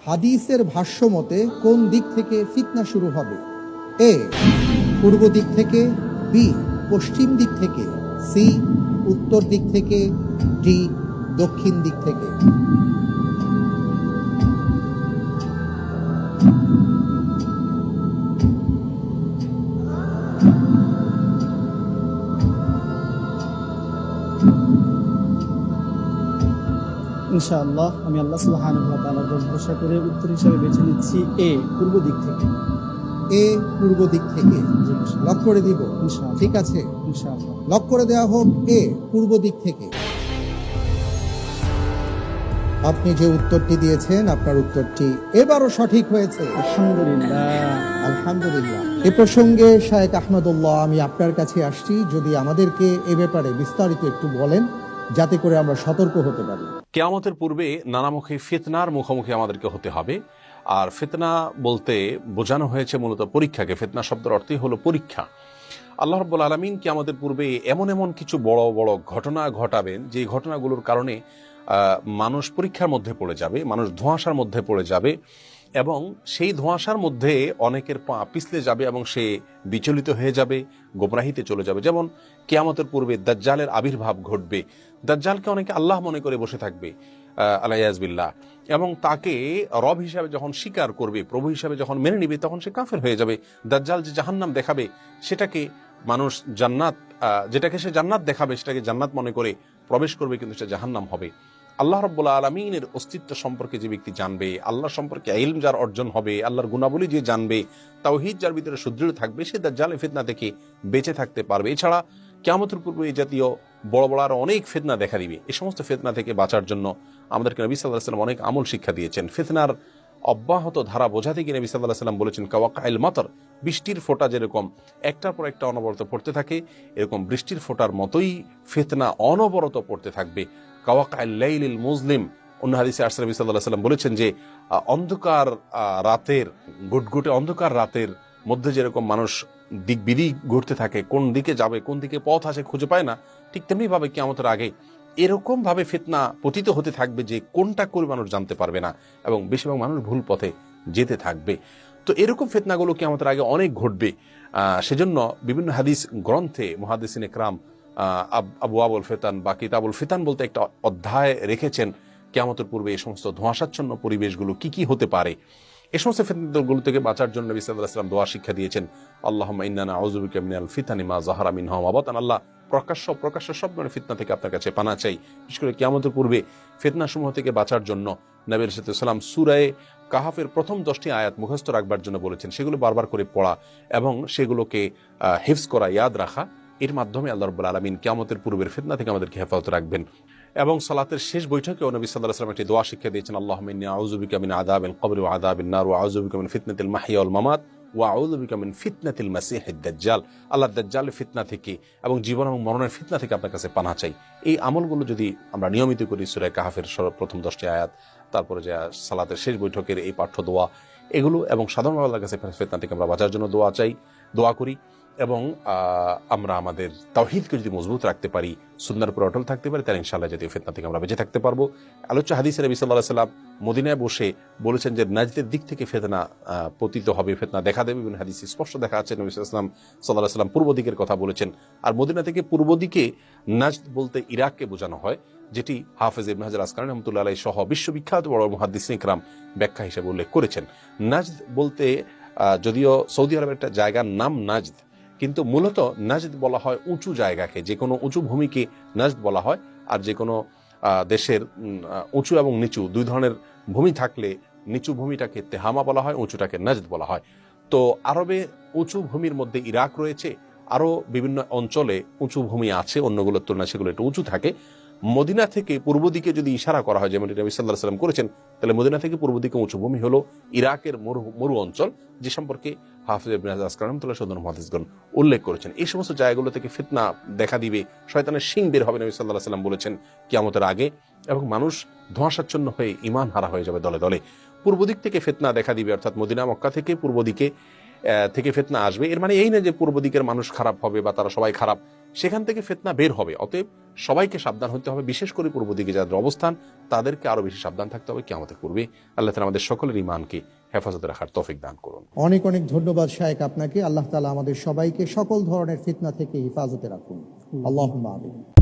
হাদিসের ভাষ্য মতে কোন দিক থেকে ফিতনা শুরু হবে? এ, পূর্ব দিক থেকে, বি, পশ্চিম দিক থেকে, সি, উত্তর দিক থেকে, ডি, দক্ষিণ দিক থেকে। ইনশাআল্লাহ আমি আল্লাহ সুবহানাহু ওয়া তাআলার উপর ভরসা করে উত্তর হিসেবে বেছে নিচ্ছি এ, পূর্ব দিক থেকে। এ, পূর্ব দিক থেকে লক করে দিব। ইনশাআল্লাহ। ঠিক আছে, ইনশাআল্লাহ। লক করে দেওয়া হোক এ, পূর্ব দিক থেকে। আপনি যে উত্তরটি দিয়েছেন আপনার উত্তরটি এবারও সঠিক হয়েছে। আলহামদুলিল্লাহ। আলহামদুলিল্লাহ। এ প্রসঙ্গে শায়েখ আহমদুল্লাহ, আমি আপনার কাছে আসছি, যদি আমাদেরকে এ ব্যাপারে বিস্তারিত একটু বলেন যাতে করে আমরা সতর্ক হতে পারি। কিয়ামতের পূর্বে নানামুখী ফিতনার মুখোমুখি আমাদেরকে হতে হবে। আর ফিতনা বলতে বোঝানো হয়েছে মূলত পরীক্ষাকে। ফিতনা শব্দের অর্থই হলো পরীক্ষা। আল্লাহ রাব্বুল আলামিন কিয়ামতের পূর্বে এমন এমন কিছু বড় বড় ঘটনা ঘটাবেন যে ঘটনাগুলোর কারণে মানুষ পরীক্ষার মধ্যে পড়ে যাবে, মানুষ ধোঁয়াশার মধ্যে পড়ে যাবে এবং সেই ধোঁয়াশার মধ্যে অনেকের পা পিছলে যাবে এবং সে বিচলিত হয়ে যাবে, গোমরাহিতে চলে যাবে। যেমন কিয়ামতের পূর্বে দাজ্জালের আবির্ভাব ঘটবে। দাজ্জালকে অনেকে আল্লাহ মনে করে বসে থাকবে আলাইয়াজবিল্লাহ, এবং তাকে রব হিসাবে যখন স্বীকার করবে, প্রভু হিসাবে যখন মেনে নিবে, তখন সে কাফের হয়ে যাবে। দাজ্জাল যে জাহান্নাম দেখাবে সেটাকে মানুষ জান্নাত, যেটাকে সে জান্নাত দেখাবে সেটাকে জান্নাত মনে করে প্রবেশ করবে, কিন্তু সে জাহান্নাম হবে। আল্লাহ রাব্বুল আলামিনের অস্তিত্ব সম্পর্কে যে ব্যক্তি জানবে, আল্লাহ সম্পর্কে ইলম যার অর্জন হবে, আল্লাহর গুণাবলী যে জানবে, তাওহীদ যার ভিতরে সুদৃঢ় থাকবে, সে দাজ্জালের ফিতনা থেকে বেঁচে থাকতে পারবে। এছাড়া কিয়ামতের পূর্বে এই জাতীয় বড় বড় আরো অনেক ফিতনা দেখা দিবে। এই সমস্ত ফিতনা থেকে বাঁচার জন্য আমাদেরকে নবী সাল্লাল্লাহু আলাইহি ওয়াসাল্লাম অনেক আমল শিক্ষা দিয়েছেন। ফিতনার অব্যাহত ধারা বোঝাতে গিয়ে নবী সাল্লাল্লাহু আলাইহি ওয়াসাল্লাম বলেছেন, কাওয়াকাইল মাতর, বৃষ্টির ফোঁটা যেরকম একটার পর একটা অনবরত পড়তে থাকে, এরকম বৃষ্টির ফোঁটার মতোই ফিতনা অনবরত পড়তে থাকবে। কাওয়াকাইল লাইলিল মুজলিম, অন্য হাদিসে আসছে নবী সাল্লাল্লাহু আলাইহি ওয়াসাল্লাম বলেছেন যে অন্ধকার রাতের, গুটগুটে অন্ধকার রাতের মধ্যে যেরকম মানুষ দিক বিদিক ঘুরতে থাকে, কোন দিকে যাবে, কোন দিকে পথ আসে খুঁজে পায় না, ঠিক তেমনি ভাবে কিয়ামতের আগে এরকম ভাবে ফিতনা পতিত হতে থাকবে যে কোনটা করে মানুষ জানতে পারবে না এবং বেশিরভাগ মানুষ ভুল পথে যেতে থাকবে। তো এরকম ফিতনাগুলো কিয়ামতের আগে অনেক ঘটবে। সেজন্য বিভিন্ন হাদিস গ্রন্থে মুহাদ্দিসিন ইকরাম আবওয়াবুল ফিতান বা কিতাবুল ফিতান বলতে একটা অধ্যায় রেখেছেন কিয়ামতের পূর্বে এই সমস্ত ধোঁয়াশাচ্ছন্ন পরিবেশগুলো কি কি হতে পারে। এই সমস্ত ফিতনাগুলো থেকে বাঁচার জন্য নবী সাল্লাল্লাহু আলাইহি ওয়াসাল্লাম দোয়া শিক্ষা দিয়েছেন, আল্লাহুম্মা ইন্না নাউযু বিকা মিনাল ফিতানি মা যাহারা মিনহা ওয়া বাতান। আল্লাহ প্রকাশ্য সব ধরনের ফিতনা থেকে আপনার কাছে পানা চাই। বিশেষ করে কিয়ামতের পূর্বে ফিতনা সমূহ থেকে বাঁচার জন্য নবী সাল্লাল্লাহু আলাইহি ওয়াসাল্লাম সূরা কাহাফের প্রথম 10টি আয়াত মুখস্থ রাখবার জন্য বলেছেন। সেগুলো বারবার করে পড়া এবং সেগুলোকে হিফজ করা, ইয়াদ রাখা, এর মাধ্যমে আল্লাহ রাব্বুল আলামিন কিয়ামতের পূর্বের ফিতনা থেকে আমাদেরকে হেফাজত রাখবেন। এবং সালাতের শেষ বৈঠকেও নবী সাল্লাল্লাহু আলাইহি ওয়াসাল্লাম একটি দোয়া শিক্ষা দিয়েছেন, আল্লাহুম্মা ইন্নী আউযু বিকা মিন আযাবিল কবরি ওয়া আযাবিন নার ওয়া আউযু বিকা মিন ফিতনাতিল মাহইয়া ওয়াল মামাত ওয়া আউযু বিকা মিন ফিতনাতিল মাসিহিদ দাজ্জাল। আল্লাহ দাজ্জালের ফিতনা থেকে এবং জীবন এবং মরণের ফিতনা থেকে আপনার কাছে পানাহ চাই। এই আমলগুলো যদি আমরা নিয়মিত করি, সূরা কাহাফের প্রথম 10টি আয়াত, তারপরে যে সালাতের শেষ বৈঠকের এই পাঠ্য দোয়া, এগুলো এবং সাধারণভাবে আল্লাহর কাছে ফিতনা থেকে আমরা বাঁচার জন্য দোয়া করি এবং আমরা আমাদের তাওহীদকে যদি মজবুত রাখতে পারি, সুন্নাহর উপর অটল থাকতে পারি, তাহলে ইনশাআল্লাহ জাতীয় ফিতনা থেকে আমরা বেঁচে থাকতে পারবো। আলোচ্য হাদিসে নবী সাল্লাল্লাহু আলাইহি ওয়াসাল্লাম মদিনায় বসে বলেছেন যে নাজদের দিক থেকে ফিতনা পতিত হবে, ফিতনা দেখা দেবে। বিভিন্ন হাদিসে স্পষ্ট দেখা আছে নবী সাল্লাল্লাহু আলাইহি ওয়াসাল্লাম পূর্ব দিকের কথা বলেছেন। আর মদিনা থেকে পূর্ব দিকে নাজদ বলতে ইরাককে বোঝানো হয়, যেটি হাফেজ ইবনে হাজার আসকালানী রাহমাতুল্লাহি আলাইহি সহ বিশ্ববিখ্যাত বড় মুহাদ্দিসিন ইকরাম ব্যাখ্যা হিসেবে উল্লেখ করেছেন। নাজদ বলতে যদিও সৌদি আরবের একটা জায়গার নাম নাজদ, কিন্তু মূলত নাজদ বলা হয় উঁচু জায়গাকে, যে কোনো উঁচু ভূমিকে নাজদ বলা হয়। আর যে কোনো দেশের উঁচু এবং নিচু দুই ধরনের ভূমি থাকলে নিচু ভূমিটাকে তেহামা বলা হয়, উঁচুটাকে নাজদ বলা হয়। তো আরবে উঁচু ভূমির মধ্যে ইরাক রয়েছে, আরও বিভিন্ন অঞ্চলে উঁচু ভূমি আছে, অন্যগুলোর তুলনায় সেগুলো একটু উঁচু থাকে। মদিনা থেকে পূর্ব দিকে যদি ইশারা করা হয়, যেমন নবী সাল্লাল্লাহু আলাইহি ওয়াসাল্লাম করেছেন, তাহলে মদিনা থেকে পূর্ব দিকে উঁচু ভূমি হলো ইরাকের মরু অঞ্চল, যে সম্পর্কে হাফেজ ইবনে হাজার আসকালানী রাহমাতুল্লাহি আলাইহি সদর মুহাদ্দিসগণ উল্লেখ করেছেন। এই সমস্ত জায়গাগুলো থেকে ফিতনা দেখা দিবে, শয়তানের শিং বের হবে, নবী সাল্লাল্লাহু আলাইহি ওয়াসাল্লাম বলেছেন কিয়ামতের আগে, এবং মানুষ ধোঁয়াশাচ্ছন্ন হয়ে ঈমান হারা হয়ে যাবে দলে দলে। পূর্ব দিক থেকে ফিতনা দেখা দিবে, অর্থাৎ মদিনা মক্কা থেকে পূর্ব দিকে থেকে ফিতনা আসবে, এর মানে এই না যে পূর্ব দিকের মানুষ খারাপ হবে বা তারা সবাই খারাপ, সেখান থেকে ফিতনা বের হবে। অতএব সবাইকে সাবধান হতে হবে, বিশেষ করে পূর্ব দিকে যাদের অবস্থান তাদেরকে আরো বেশি সাবধান থাকতে হবে কিয়ামতের পূর্বে। আল্লাহ তাআলা আমাদের সকলের ঈমানকে হেফাজতে রাখার তৌফিক দান করুন। অনেক অনেক ধন্যবাদ শায়েখ আপনাকে। আল্লাহ তাআলা আমাদের সবাইকে সকল ধরনের ফিতনা থেকে হেফাজতে রাখুন। আল্লাহুম্মা আমিন।